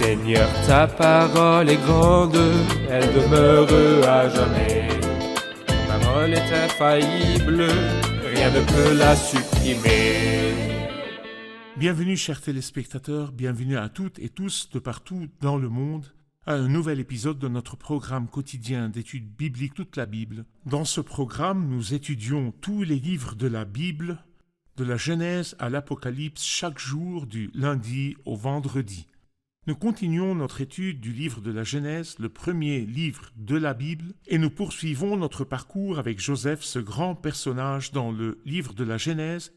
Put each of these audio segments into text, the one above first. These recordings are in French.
Seigneur, ta parole est grande, elle demeure à jamais. Ta parole est infaillible, rien ne peut la supprimer. Bienvenue chers téléspectateurs, bienvenue à toutes et tous de partout dans le monde à un nouvel épisode de notre programme quotidien d'études bibliques toute la Bible. Dans ce programme, nous étudions tous les livres de la Bible, de la Genèse à l'Apocalypse, chaque jour du lundi au vendredi. Nous continuons notre étude du livre de la Genèse, le premier livre de la Bible, et nous poursuivons notre parcours avec Joseph, ce grand personnage dans le livre de la Genèse,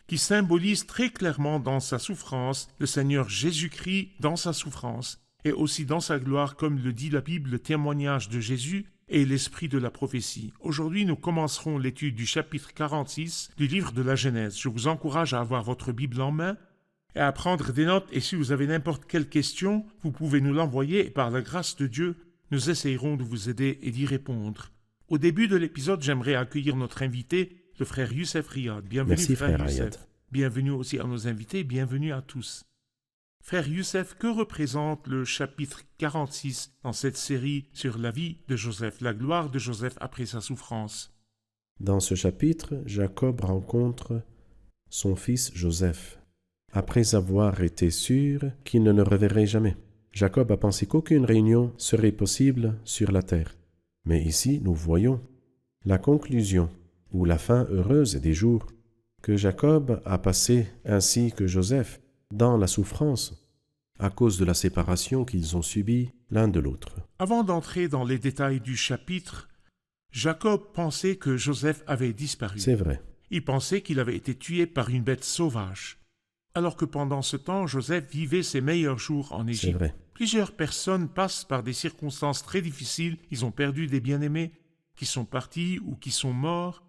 qui symbolise très clairement dans sa souffrance le Seigneur Jésus-Christ dans sa souffrance, et aussi dans sa gloire, comme le dit la Bible, le témoignage de Jésus et l'esprit de la prophétie. Aujourd'hui, nous commencerons l'étude du chapitre 46 du livre de la Genèse. Je vous encourage à avoir votre Bible en main et à prendre des notes, et si vous avez n'importe quelle question, vous pouvez nous l'envoyer, et par la grâce de Dieu, nous essayerons de vous aider et d'y répondre. Au début de l'épisode, j'aimerais accueillir notre invité, le frère Youssef Riyad. Bienvenue. Merci, frère Youssef. Riyad. Bienvenue aussi à nos invités, bienvenue à tous. Frère Youssef, que représente le chapitre 46 dans cette série sur la vie de Joseph, la gloire de Joseph après sa souffrance? Dans ce chapitre, Jacob rencontre son fils Joseph, après avoir été sûr qu'il ne le reverrait jamais. Jacob a pensé qu'aucune réunion serait possible sur la terre. Mais ici, nous voyons la conclusion, ou la fin heureuse des jours, que Jacob a passé ainsi que Joseph dans la souffrance à cause de la séparation qu'ils ont subie l'un de l'autre. Avant d'entrer dans les détails du chapitre, Jacob pensait que Joseph avait disparu. C'est vrai. Il pensait qu'il avait été tué par une bête sauvage. Alors que pendant ce temps, Joseph vivait ses meilleurs jours en C'est Égypte. vrai. Plusieurs personnes passent par des circonstances très difficiles. Ils ont perdu des bien-aimés qui sont partis ou qui sont morts.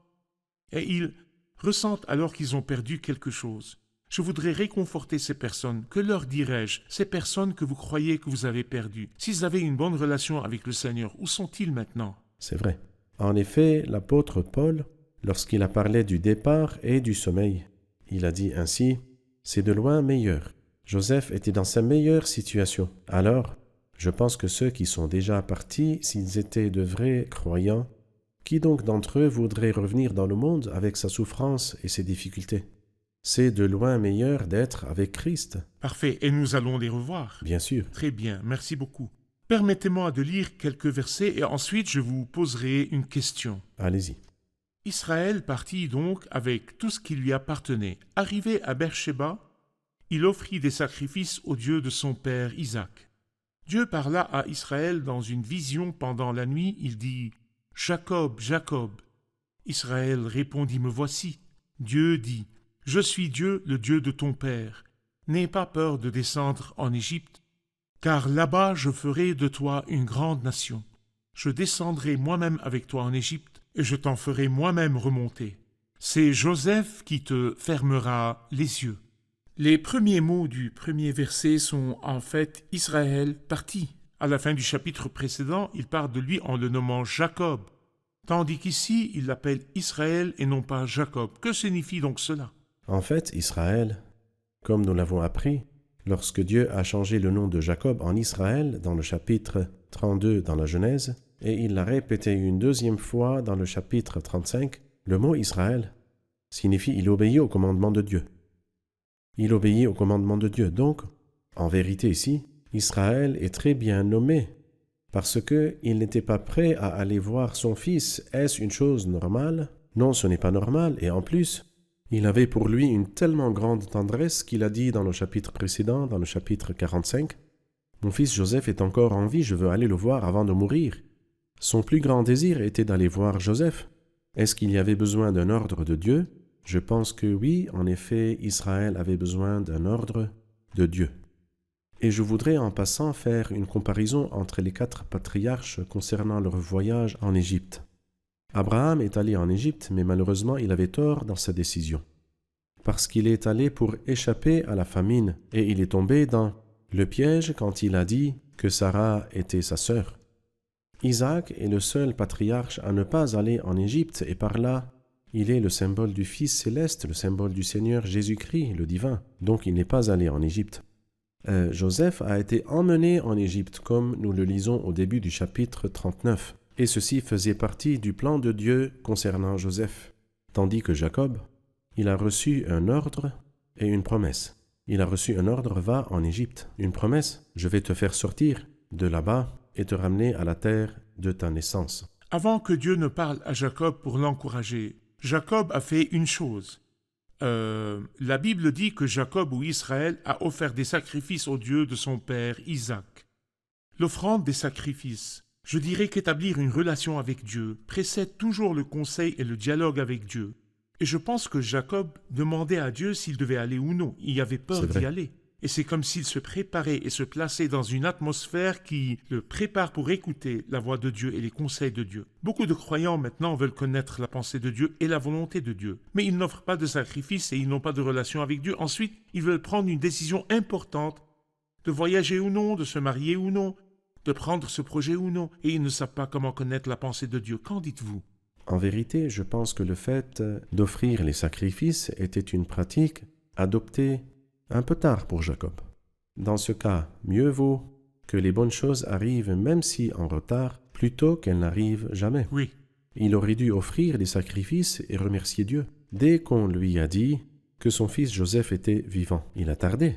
Et ils ressentent alors qu'ils ont perdu quelque chose. Je voudrais réconforter ces personnes. Que leur dirais-je? Ces personnes que vous croyez que vous avez perdues. S'ils avaient une bonne relation avec le Seigneur, où sont-ils maintenant? C'est vrai. En effet, l'apôtre Paul, lorsqu'il a parlé du départ et du sommeil, il a dit ainsi: « C'est de loin meilleur. » Joseph était dans sa meilleure situation. Alors, je pense que ceux qui sont déjà partis, s'ils étaient de vrais croyants, qui donc d'entre eux voudrait revenir dans le monde avec sa souffrance et ses difficultés? C'est de loin meilleur d'être avec Christ. Parfait, et nous allons les revoir. Bien sûr. Très bien, merci beaucoup. Permettez-moi de lire quelques versets et ensuite je vous poserai une question. Allez-y. Israël partit donc avec tout ce qui lui appartenait. Arrivé à Beersheba, il offrit des sacrifices au Dieu de son père Isaac. Dieu parla à Israël dans une vision pendant la nuit. Il dit: « Jacob, Jacob. » Israël répondit: « Me voici. » Dieu dit: « Je suis Dieu, le Dieu de ton père. N'aie pas peur de descendre en Égypte, car là-bas je ferai de toi une grande nation. Je descendrai moi-même avec toi en Égypte, et je t'en ferai moi-même remonter. C'est Joseph qui te fermera les yeux. » Les premiers mots du premier verset sont en fait Israël parti. À la fin du chapitre précédent, il parle de lui en le nommant Jacob, tandis qu'ici, il l'appelle Israël et non pas Jacob. Que signifie donc cela? En fait, Israël, comme nous l'avons appris, lorsque Dieu a changé le nom de Jacob en Israël dans le chapitre 32 dans la Genèse, et il l'a répété une deuxième fois dans le chapitre 35, le mot Israël signifie « il obéit au commandement de Dieu ». Il obéit au commandement de Dieu. Donc, en vérité ici, Israël est très bien nommé, parce qu'il n'était pas prêt à aller voir son fils. Est-ce une chose normale? Non, ce n'est pas normal, et en plus, il avait pour lui une tellement grande tendresse qu'il a dit dans le chapitre précédent, dans le chapitre 45, « Mon fils Joseph est encore en vie, je veux aller le voir avant de mourir. » Son plus grand désir était d'aller voir Joseph. Est-ce qu'il y avait besoin d'un ordre de Dieu? Je pense que oui, en effet, Israël avait besoin d'un ordre de Dieu. Et je voudrais en passant faire une comparaison entre les 4 patriarches concernant leur voyage en Égypte. Abraham est allé en Égypte, mais malheureusement il avait tort dans sa décision, parce qu'il est allé pour échapper à la famine, et il est tombé dans le piège quand il a dit que Sarah était sa sœur. Isaac est le seul patriarche à ne pas aller en Égypte, et par là, il est le symbole du Fils céleste, le symbole du Seigneur Jésus-Christ, le divin, donc il n'est pas allé en Égypte. Joseph a été emmené en Égypte, comme nous le lisons au début du chapitre 39. Et ceci faisait partie du plan de Dieu concernant Joseph. Tandis que Jacob, il a reçu un ordre et une promesse. Il a reçu un ordre, va en Égypte. Une promesse, je vais te faire sortir de là-bas et te ramener à la terre de ta naissance. Avant que Dieu ne parle à Jacob pour l'encourager, Jacob a fait une chose. La Bible dit que Jacob ou Israël a offert des sacrifices au Dieu de son père Isaac. L'offrande des sacrifices, je dirais qu'établir une relation avec Dieu précède toujours le conseil et le dialogue avec Dieu. Et je pense que Jacob demandait à Dieu s'il devait aller ou non. Il avait peur d'y aller. Et c'est comme s'il se préparait et se plaçait dans une atmosphère qui le prépare pour écouter la voix de Dieu et les conseils de Dieu. Beaucoup de croyants maintenant veulent connaître la pensée de Dieu et la volonté de Dieu. Mais ils n'offrent pas de sacrifice et ils n'ont pas de relation avec Dieu. Ensuite, ils veulent prendre une décision importante de voyager ou non, de se marier ou non, de prendre ce projet ou non. Et ils ne savent pas comment connaître la pensée de Dieu. Qu'en dites-vous ? En vérité, je pense que le fait d'offrir les sacrifices était une pratique adoptée un peu tard pour Jacob. Dans ce cas, mieux vaut que les bonnes choses arrivent même si en retard, plutôt qu'elles n'arrivent jamais. Oui. Il aurait dû offrir des sacrifices et remercier Dieu. Dès qu'on lui a dit que son fils Joseph était vivant, il a tardé.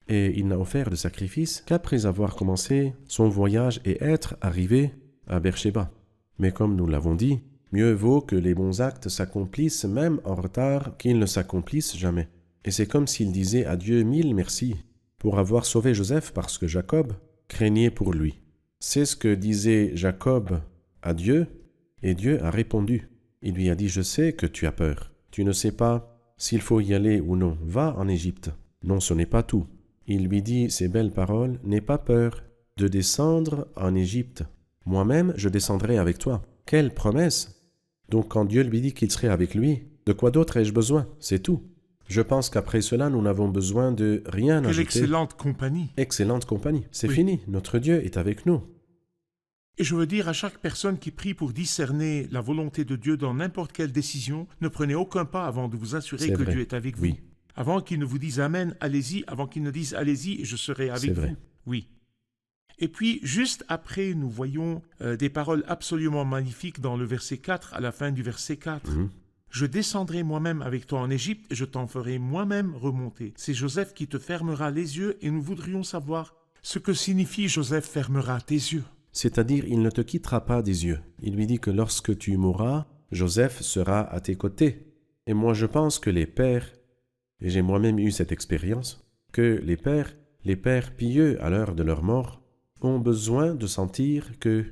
Et il n'a offert de sacrifices qu'après avoir commencé son voyage et être arrivé à Beersheba. Mais comme nous l'avons dit, mieux vaut que les bons actes s'accomplissent même en retard qu'ils ne s'accomplissent jamais. Et c'est comme s'il disait à Dieu 1000 merci pour avoir sauvé Joseph parce que Jacob craignait pour lui. C'est ce que disait Jacob à Dieu et Dieu a répondu. Il lui a dit « Je sais que tu as peur. Tu ne sais pas s'il faut y aller ou non. Va en Égypte. » Non, ce n'est pas tout. Il lui dit ces belles paroles « N'aie pas peur de descendre en Égypte. Moi-même, je descendrai avec toi. » Quelle promesse! Donc quand Dieu lui dit qu'il serait avec lui, de quoi d'autre ai-je besoin? C'est tout. Je pense qu'après cela, nous n'avons besoin de rien ajouter. Quelle excellente compagnie. Excellente compagnie. C'est Oui. fini. Notre Dieu est avec nous. Et je veux dire à chaque personne qui prie pour discerner la volonté de Dieu dans n'importe quelle décision, ne prenez aucun pas avant de vous assurer C'est que vrai. Dieu est avec Oui. vous. Avant qu'il ne vous dise Amen, allez-y, avant qu'il ne dise Allez-y et je serai avec C'est vrai. vous. Oui. Et puis, juste après, nous voyons des paroles absolument magnifiques dans le verset 4, à la fin du verset 4. Je descendrai moi-même avec toi en Égypte et je t'en ferai moi-même remonter. C'est Joseph qui te fermera les yeux et nous voudrions savoir ce que signifie Joseph fermera tes yeux. C'est-à-dire, il ne te quittera pas des yeux. Il lui dit que lorsque tu mourras, Joseph sera à tes côtés. Et moi, je pense que les pères, et j'ai moi-même eu cette expérience, que les pères pieux à l'heure de leur mort, ont besoin de sentir que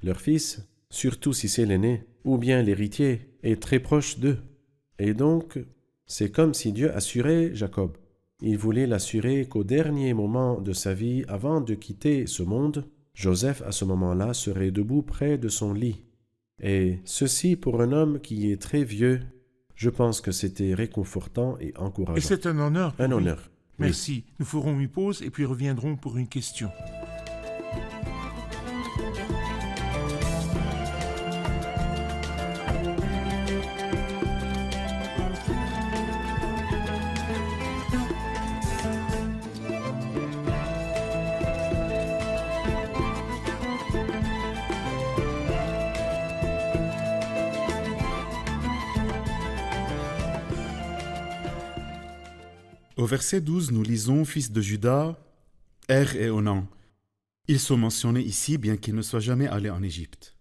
leur fils, surtout si c'est l'aîné, ou bien l'héritier, est très proche d'eux. Et donc, c'est comme si Dieu assurait Jacob. Il voulait l'assurer qu'au dernier moment de sa vie, avant de quitter ce monde, Joseph, à ce moment-là, serait debout près de son lit. Et ceci, pour un homme qui est très vieux, je pense que c'était réconfortant et Et encourageant. c'est un honneur. pour Un lui. honneur. Oui. Merci. Nous ferons une pause et puis reviendrons pour une question. Au verset 12, nous lisons « Fils de Juda, Er et Onan ». Ils sont mentionnés ici, bien qu'ils ne soient jamais allés en Égypte.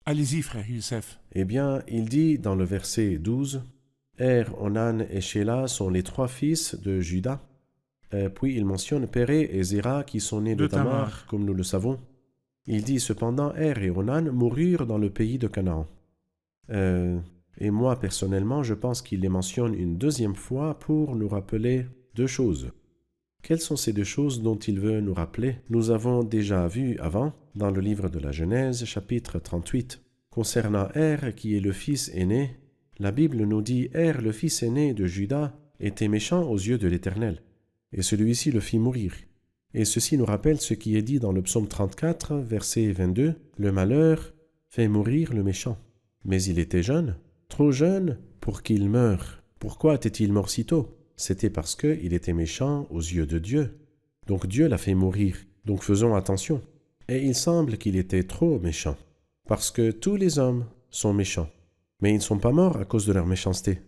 Allez-y, frère Youssef. Eh bien, il dit dans le verset 12, « Er, Onan et Shéla sont les trois fils de Juda. » Puis il mentionne Péré et Zéra qui sont nés de De Tamar. Tamar, comme nous le savons. Il dit cependant, Er et Onan moururent dans le pays de Canaan. Et moi, personnellement, je pense qu'il les mentionne une deuxième fois pour nous rappeler deux choses. Quelles sont ces deux choses dont il veut nous rappeler? Nous avons déjà vu avant, dans le livre de la Genèse, chapitre 38. Concernant Er, qui est le fils aîné, la Bible nous dit « Er, le fils aîné de Juda, était méchant aux yeux de l'Éternel, et celui-ci le fit mourir. » Et ceci nous rappelle ce qui est dit dans le psaume 34, verset 22, « Le malheur fait mourir le méchant. » Mais il était jeune, trop jeune pour qu'il meure. Pourquoi était-il mort si tôt? C'était parce qu'il était méchant aux yeux de Dieu. Donc Dieu l'a fait mourir. Donc faisons attention. Et il semble qu'il était trop méchant. Parce que tous les hommes sont méchants. Mais ils ne sont pas morts à cause de leur méchanceté.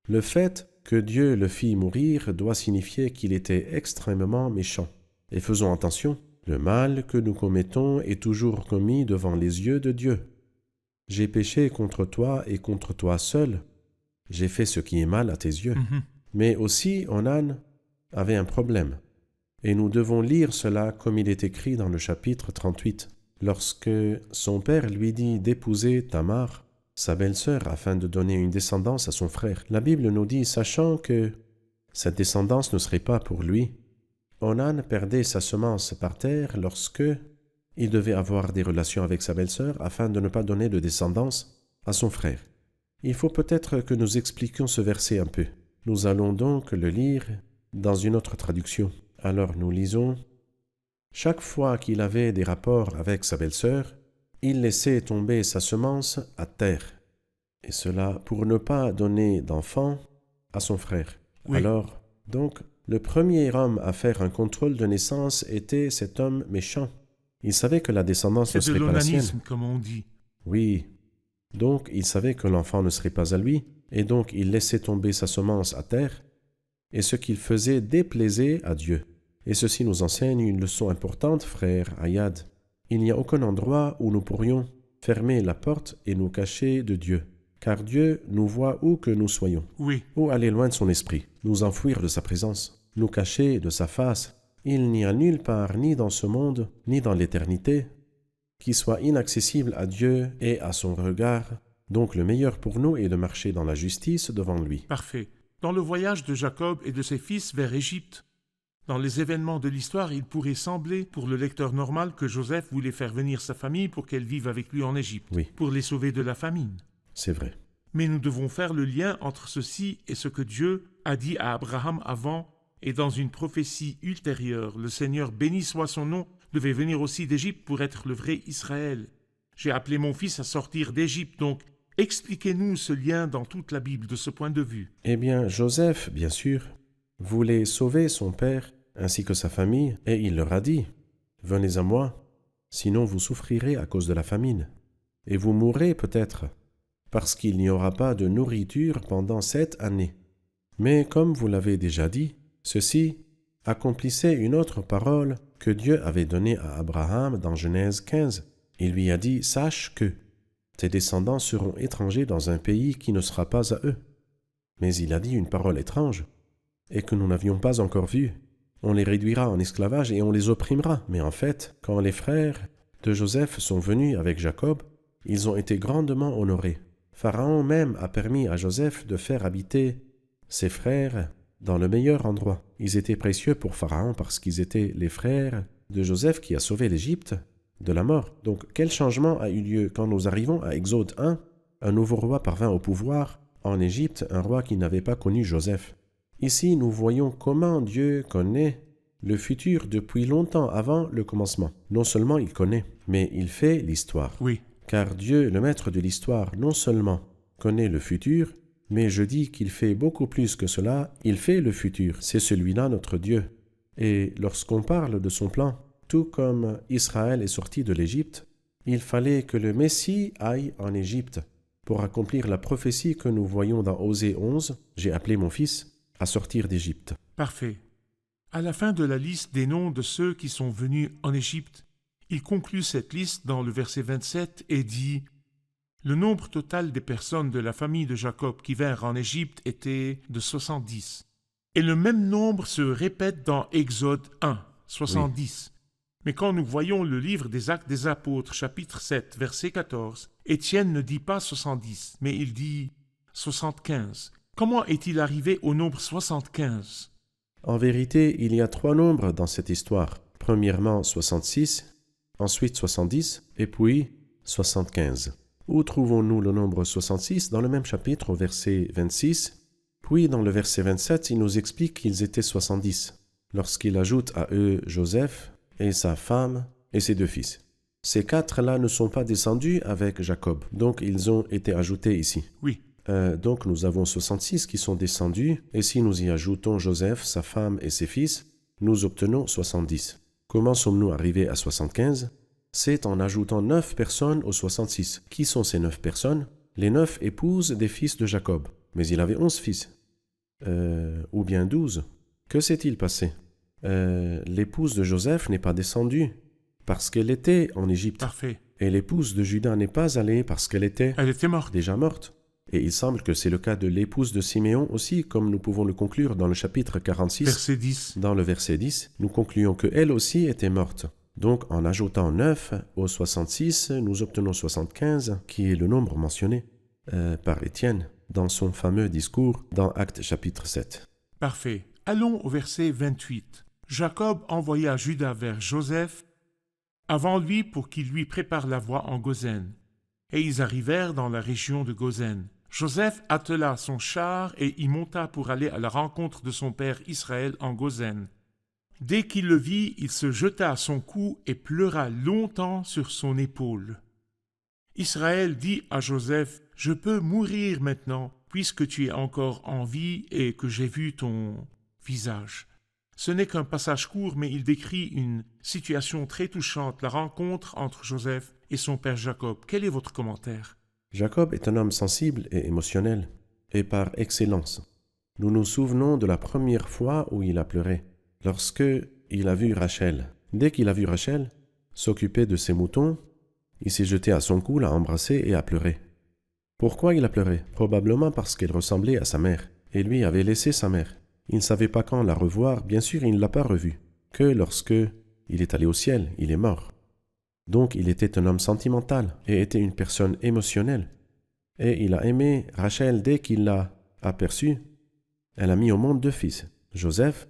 Le fait que Dieu le fit mourir doit signifier qu'il était extrêmement méchant. Et faisons attention, le mal que nous commettons est toujours commis devant les yeux de Dieu. J'ai péché contre toi et contre toi seul. J'ai fait ce qui est mal à tes yeux. Mais aussi, Onan avait un problème. Et nous devons lire cela comme il est écrit dans le chapitre 38. Lorsque son père lui dit d'épouser Tamar, sa belle-sœur, afin de donner une descendance à son frère, la Bible nous dit, sachant que cette descendance ne serait pas pour lui, Onan perdait sa semence par terre lorsque il devait avoir des relations avec sa belle-sœur afin de ne pas donner de descendance à son frère. Il faut peut-être que nous expliquions ce verset un peu. Nous allons donc le lire dans une autre traduction. Alors nous lisons « Chaque fois qu'il avait des rapports avec sa belle-sœur, il laissait tomber sa semence à terre, et cela pour ne pas donner d'enfant à son frère. Oui. Alors, donc, le premier homme à faire un contrôle de naissance était cet homme méchant. Il savait que la descendance ne C'est de serait pas la sienne. l'onanisme, comme on dit. Oui. Donc, il savait que l'enfant ne serait pas à lui, et donc il laissait tomber sa semence à terre, et ce qu'il faisait déplaisait à Dieu. Et ceci nous enseigne une leçon importante, frère Ayad. Il n'y a aucun endroit où nous pourrions fermer la porte et nous cacher de Dieu, car Dieu nous voit où que nous soyons. Oui, Ou aller loin de son esprit, nous enfouir de sa présence, nous cacher de sa face. Il n'y a nulle part, ni dans ce monde, ni dans l'éternité, qui soit inaccessible à Dieu et à son regard. Donc le meilleur pour nous est de marcher dans la justice devant lui. parfait. Dans le voyage de Jacob et de ses fils vers Égypte, dans les événements de l'histoire, il pourrait sembler pour le lecteur normal que Joseph voulait faire venir sa famille pour qu'elle vive avec lui en Égypte, Oui. pour les sauver de la famine. C'est vrai. Mais nous devons faire le lien entre ceci et ce que Dieu a dit à Abraham avant, et dans une prophétie ultérieure, le Seigneur, béni soit son nom, devait venir aussi d'Égypte pour être le vrai Israël. J'ai appelé mon fils à sortir d'Égypte, donc expliquez-nous ce lien dans toute la Bible de ce point de vue. Eh bien, Joseph, bien sûr, voulait sauver son père ainsi que sa famille, et il leur a dit, « Venez à moi, sinon vous souffrirez à cause de la famine, et vous mourrez peut-être, parce qu'il n'y aura pas de nourriture pendant 7 années. » Mais comme vous l'avez déjà dit, ceci accomplissait une autre parole que Dieu avait donnée à Abraham dans Genèse 15. Il lui a dit, « Sache que tes descendants seront étrangers dans un pays qui ne sera pas à eux. » Mais il a dit une parole étrange, et que nous n'avions pas encore vue. On les réduira en esclavage et on les opprimera. Mais en fait, quand les frères de Joseph sont venus avec Jacob, ils ont été grandement honorés. Pharaon même a permis à Joseph de faire habiter ses frères dans le meilleur endroit. Ils étaient précieux pour Pharaon parce qu'ils étaient les frères de Joseph qui a sauvé l'Égypte de la mort. Donc, quel changement a eu lieu quand nous arrivons à Exode 1? Un nouveau roi parvint au pouvoir en Égypte, un roi qui n'avait pas connu Joseph. Ici, nous voyons comment Dieu connaît le futur depuis longtemps avant le commencement. Non seulement il connaît, mais il fait l'histoire. Oui, Car Dieu, le maître de l'histoire, non seulement connaît le futur, mais je dis qu'il fait beaucoup plus que cela, il fait le futur. C'est celui-là notre Dieu. Et lorsqu'on parle de son plan, tout comme Israël est sorti de l'Égypte, il fallait que le Messie aille en Égypte pour accomplir la prophétie que nous voyons dans Osée 11, « J'ai appelé mon fils à sortir d'Égypte. » parfait. À la fin de la liste des noms de ceux qui sont venus en Égypte, il conclut cette liste dans le verset 27 et dit « Le nombre total des personnes de la famille de Jacob qui vinrent en Égypte était de 70. » Et le même nombre se répète dans Exode 1, 70. Mais quand nous voyons le livre des Actes des Apôtres, chapitre 7, verset 14, Étienne ne dit pas 70, mais il dit 75. Comment est-il arrivé au nombre 75 ? En vérité, il y a 3 nombres dans cette histoire. Premièrement, 66, ensuite 70, et puis 75. Où trouvons-nous le nombre 66? Dans le même chapitre, au verset 26. Puis, dans le verset 27, il nous explique qu'ils étaient 70, lorsqu'il ajoute à eux Joseph et sa femme et ses 2 fils. Ces 4-là ne sont pas descendus avec Jacob, donc ils ont été ajoutés ici. Oui, Donc nous avons 66 qui sont descendus, et si nous y ajoutons Joseph, sa femme et ses fils, nous obtenons 70. Comment sommes-nous arrivés à 75? C'est en ajoutant 9 personnes aux 66. Qui sont ces 9 personnes? Les 9 épouses des fils de Jacob. Mais il avait 11 fils. Ou bien 12. Que s'est-il passé? L'épouse de Joseph n'est pas descendue parce qu'elle était en Égypte. Parfait. Et l'épouse de Juda n'est pas allée parce qu'elle était Elle était morte. déjà morte. Et il semble que c'est le cas de l'épouse de Siméon aussi, comme nous pouvons le conclure dans le chapitre 46. Verset 10. Dans le verset 10, nous concluons qu'elle aussi était morte. Donc, en ajoutant 9 au 66, nous obtenons 75, qui est le nombre mentionné par Étienne dans son fameux discours dans Actes chapitre 7. Parfait. Allons au verset 28. Jacob envoya Juda vers Joseph avant lui pour qu'il lui prépare la voie en Goshen. Et ils arrivèrent dans la région de Goshen. Joseph attela son char et y monta pour aller à la rencontre de son père Israël en Goshen. Dès qu'il le vit, il se jeta à son cou et pleura longtemps sur son épaule. Israël dit à Joseph, « Je peux mourir maintenant, puisque tu es encore en vie et que j'ai vu ton visage. » Ce n'est qu'un passage court, mais il décrit une situation très touchante, la rencontre entre Joseph et son père Jacob. Quel est votre commentaire? Jacob est un homme sensible et émotionnel, et par excellence. Nous nous souvenons de la première fois où il a pleuré, lorsque il a vu Rachel. Dès qu'il a vu Rachel s'occuper de ses moutons, il s'est jeté à son cou, l'a embrassé et a pleuré. Pourquoi il a pleuré? Probablement parce qu'elle ressemblait à sa mère, et lui avait laissé sa mère. Il ne savait pas quand la revoir, bien sûr il ne l'a pas revue, que lorsque il est allé au ciel, il est mort. Donc il était un homme sentimental et était une personne émotionnelle. Et il a aimé Rachel dès qu'il l'a aperçue. Elle a mis au monde 2 fils, Joseph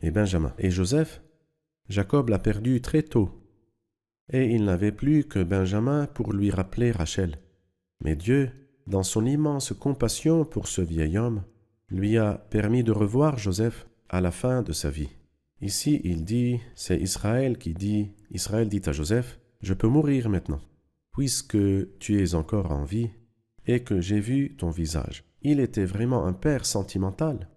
et Benjamin. Et Joseph, Jacob l'a perdu très tôt. Et il n'avait plus que Benjamin pour lui rappeler Rachel. Mais Dieu, dans son immense compassion pour ce vieil homme, lui a permis de revoir Joseph à la fin de sa vie. Ici, il dit, c'est Israël dit à Joseph, « Je peux mourir maintenant, puisque tu es encore en vie et que j'ai vu ton visage. » Il était vraiment un père sentimental.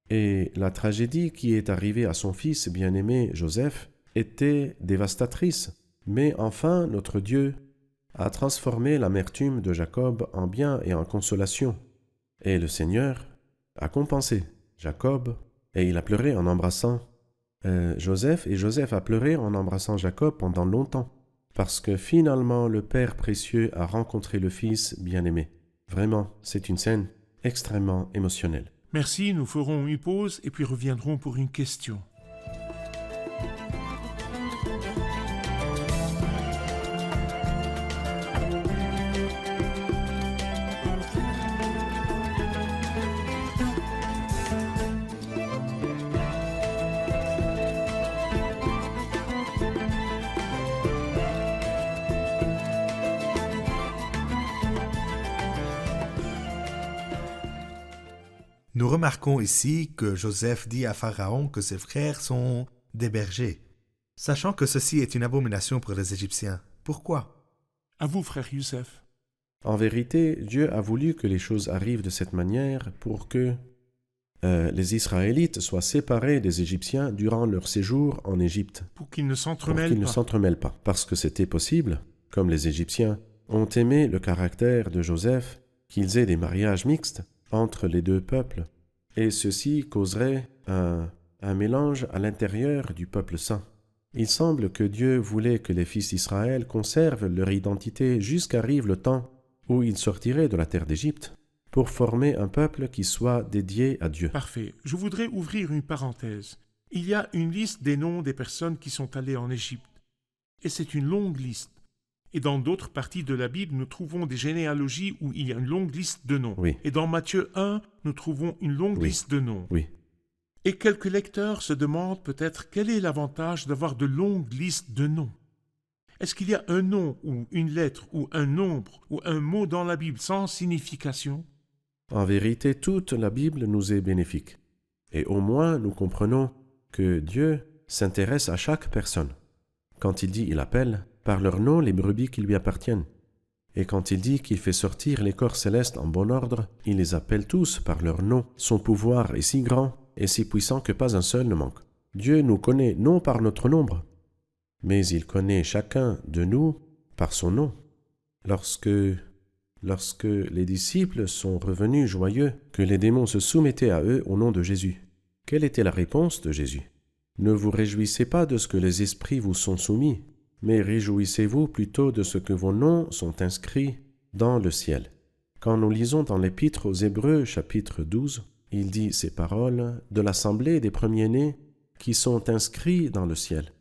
Et la tragédie qui est arrivée à son fils bien-aimé Joseph était dévastatrice. Mais enfin, notre Dieu a transformé l'amertume de Jacob en bien et en consolation. Et le Seigneur a compensé Jacob, et il a pleuré en embrassant Joseph, et Joseph a pleuré en embrassant Jacob pendant longtemps, parce que finalement le Père précieux a rencontré le Fils bien-aimé. Vraiment, c'est une scène extrêmement émotionnelle. Merci, nous ferons une pause et puis reviendrons pour une question. Nous remarquons ici que Joseph dit à Pharaon que ses frères sont des bergers, sachant que ceci est une abomination pour les Égyptiens. Pourquoi? À vous, frère Youssef. En vérité, Dieu a voulu que les choses arrivent de cette manière pour que les Israélites soient séparés des Égyptiens durant leur séjour en Égypte. Pour qu'ils ne s'entremêlent pas. Parce que c'était possible, comme les Égyptiens ont aimé le caractère de Joseph, qu'ils aient des mariages mixtes entre les 2 peuples, et ceci causerait un mélange à l'intérieur du peuple saint. Il semble que Dieu voulait que les fils d'Israël conservent leur identité jusqu'arrive le temps où ils sortiraient de la terre d'Égypte pour former un peuple qui soit dédié à Dieu. Parfait. Je voudrais ouvrir une parenthèse. Il y a une liste des noms des personnes qui sont allées en Égypte, et c'est une longue liste. Et dans d'autres parties de la Bible, nous trouvons des généalogies où il y a une longue liste de noms. Oui. Et dans Matthieu 1, nous trouvons une longue liste de noms. Oui. Et quelques lecteurs se demandent peut-être quel est l'avantage d'avoir de longues listes de noms. Est-ce qu'il y a un nom ou une lettre ou un nombre ou un mot dans la Bible sans signification? En vérité, toute la Bible nous est bénéfique. Et au moins, nous comprenons que Dieu s'intéresse à chaque personne. Quand il dit « il appelle », par leur nom les brebis qui lui appartiennent. Et quand il dit qu'il fait sortir les corps célestes en bon ordre, il les appelle tous par leur nom. Son pouvoir est si grand et si puissant que pas un seul ne manque. Dieu nous connaît non par notre nombre, mais il connaît chacun de nous par son nom. Lorsque les disciples sont revenus joyeux, que les démons se soumettaient à eux au nom de Jésus, quelle était la réponse de Jésus? Ne vous réjouissez pas de ce que les esprits vous sont soumis, mais réjouissez-vous plutôt de ce que vos noms sont inscrits dans le ciel. Quand nous lisons dans l'Épître aux Hébreux, chapitre 12, il dit ces paroles de l'assemblée des premiers-nés qui sont inscrits dans le ciel.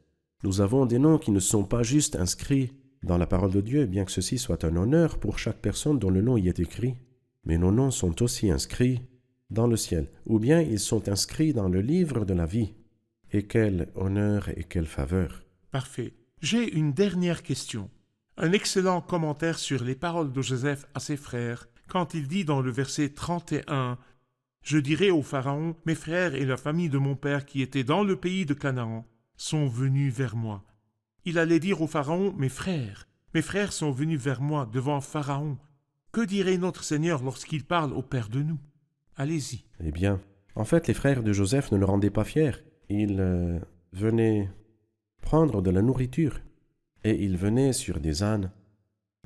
Nous avons des noms qui ne sont pas juste inscrits dans la parole de Dieu, bien que ceci soit un honneur pour chaque personne dont le nom y est écrit, mais nos noms sont aussi inscrits dans le ciel, ou bien ils sont inscrits dans le livre de la vie. Et quel honneur et quelle faveur! Parfait. J'ai une dernière question. Un excellent commentaire sur les paroles de Joseph à ses frères, quand il dit dans le verset 31 « Je dirai au Pharaon, mes frères et la famille de mon père qui étaient dans le pays de Canaan sont venus vers moi. » Il allait dire au Pharaon « Mes frères sont venus vers moi devant Pharaon. » Que dirait notre Seigneur lorsqu'il parle au Père de nous? Allez-y. Eh bien, en fait, les frères de Joseph ne le rendaient pas fier. Ils venaient prendre de la nourriture et ils venaient sur des ânes.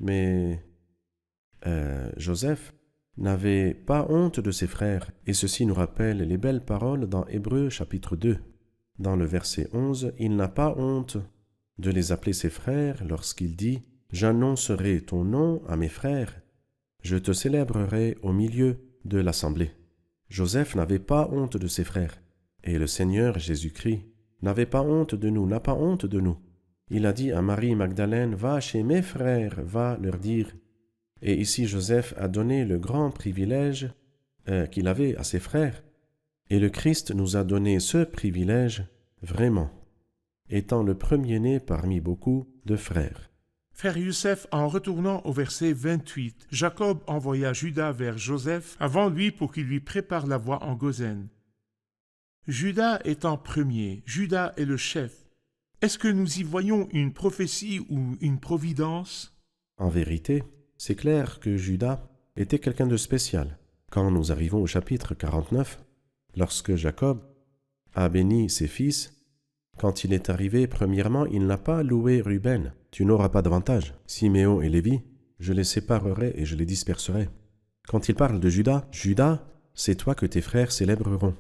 Mais Joseph n'avait pas honte de ses frères, et ceci nous rappelle les belles paroles dans Hébreux chapitre 2. Dans le verset 11, il n'a pas honte de les appeler ses frères lorsqu'il dit « J'annoncerai ton nom à mes frères, je te célébrerai au milieu de l'assemblée. » Joseph n'avait pas honte de ses frères, et le Seigneur Jésus-Christ n'avait pas honte de nous, n'a pas honte de nous. Il a dit à Marie Magdalène « Va chez mes frères, va leur dire ». Et ici Joseph a donné le grand privilège qu'il avait à ses frères, et le Christ nous a donné ce privilège vraiment, étant le premier-né parmi beaucoup de frères. Frère Youssef, en retournant au verset 28, Jacob envoya Judas vers Joseph avant lui pour qu'il lui prépare la voie en Goshen. Judas étant premier, Judas est le chef. Est-ce que nous y voyons une prophétie ou une providence? En vérité, c'est clair que Judas était quelqu'un de spécial. Quand nous arrivons au chapitre 49, lorsque Jacob a béni ses fils, quand il est arrivé, premièrement, il n'a pas loué Ruben. Tu n'auras pas d'avantage. Siméon et Lévi, je les séparerai et je les disperserai. Quand il parle de Judas, Judas, c'est toi que tes frères célébreront.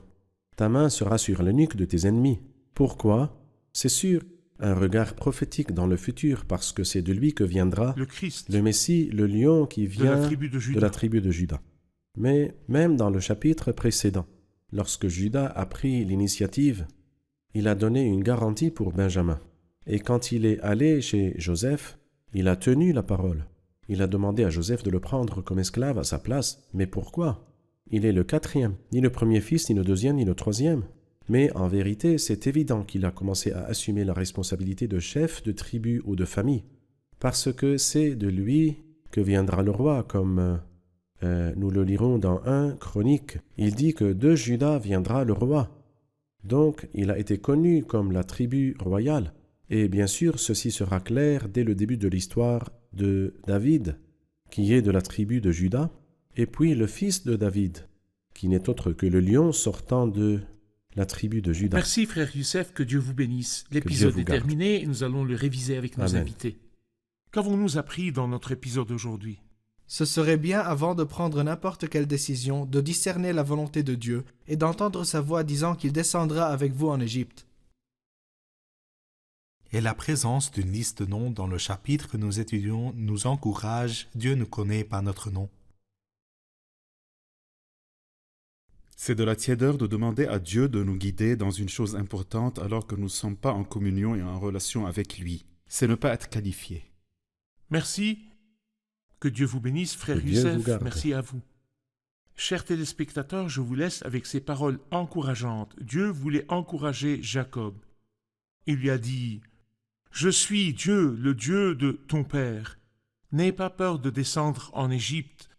Ta main sera sur la nuque de tes ennemis. Pourquoi? C'est sûr, un regard prophétique dans le futur, parce que c'est de lui que viendra le Christ, le Messie, le lion qui vient de la tribu de Juda. Mais même dans le chapitre précédent, lorsque Judas a pris l'initiative, il a donné une garantie pour Benjamin. Et quand il est allé chez Joseph, il a tenu la parole. Il a demandé à Joseph de le prendre comme esclave à sa place. Mais pourquoi? Il est le quatrième, ni le premier fils, ni le deuxième, ni le troisième. Mais en vérité, c'est évident qu'il a commencé à assumer la responsabilité de chef de tribu ou de famille, parce que c'est de lui que viendra le roi, comme nous le lirons dans 1 Chronique. Il dit que de Juda viendra le roi. Donc, il a été connu comme la tribu royale. Et bien sûr, ceci sera clair dès le début de l'histoire de David, qui est de la tribu de Juda, et puis le fils de David, qui n'est autre que le lion sortant de la tribu de Juda. Merci frère Youssef, que Dieu vous bénisse. L'épisode est terminé et nous allons le réviser avec nos invités. Qu'avons-nous appris dans notre épisode d'aujourd'hui? Ce serait bien, avant de prendre n'importe quelle décision, de discerner la volonté de Dieu et d'entendre sa voix disant qu'il descendra avec vous en Égypte. Et la présence d'une liste de noms dans le chapitre que nous étudions nous encourage. Dieu nous connaît par notre nom. C'est de la tiédeur de demander à Dieu de nous guider dans une chose importante alors que nous ne sommes pas en communion et en relation avec lui. C'est ne pas être qualifié. Merci. Que Dieu vous bénisse, frère Youssef. Merci à vous. Chers téléspectateurs, je vous laisse avec ces paroles encourageantes. Dieu voulait encourager Jacob. Il lui a dit « Je suis Dieu, le Dieu de ton père. N'aie pas peur de descendre en Égypte,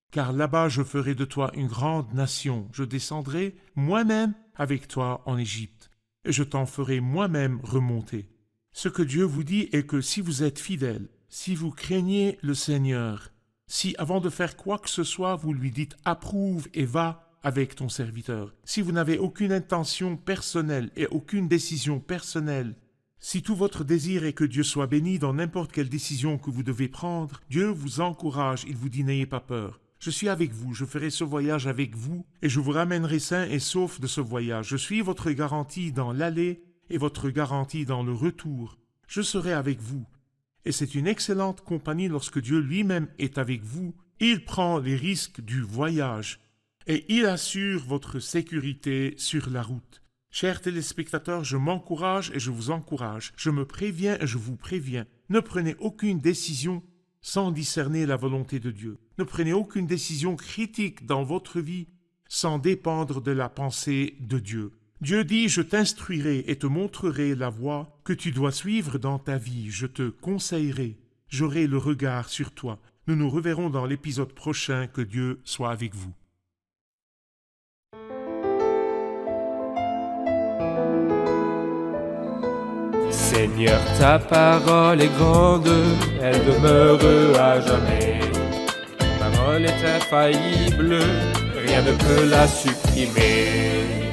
car là-bas je ferai de toi une grande nation. Je descendrai moi-même avec toi en Égypte, et je t'en ferai moi-même remonter. » Ce que Dieu vous dit est que si vous êtes fidèles, si vous craignez le Seigneur, si avant de faire quoi que ce soit vous lui dites « approuve et va », avec ton serviteur, si vous n'avez aucune intention personnelle et aucune décision personnelle, si tout votre désir est que Dieu soit béni dans n'importe quelle décision que vous devez prendre, Dieu vous encourage, il vous dit n'ayez pas peur. Je suis avec vous, je ferai ce voyage avec vous et je vous ramènerai sain et sauf de ce voyage. Je suis votre garantie dans l'aller et votre garantie dans le retour. Je serai avec vous. Et c'est une excellente compagnie lorsque Dieu lui-même est avec vous. Il prend les risques du voyage et il assure votre sécurité sur la route. Chers téléspectateurs, je m'encourage et je vous encourage. Je me préviens et je vous préviens. Ne prenez aucune décision sans discerner la volonté de Dieu. Ne prenez aucune décision critique dans votre vie sans dépendre de la pensée de Dieu. Dieu dit « Je t'instruirai et te montrerai la voie que tu dois suivre dans ta vie. Je te conseillerai. J'aurai le regard sur toi. » Nous nous reverrons dans l'épisode prochain. Que Dieu soit avec vous. Seigneur, ta parole est grande, elle demeure à jamais. Ta parole est infaillible, rien ne peut la supprimer.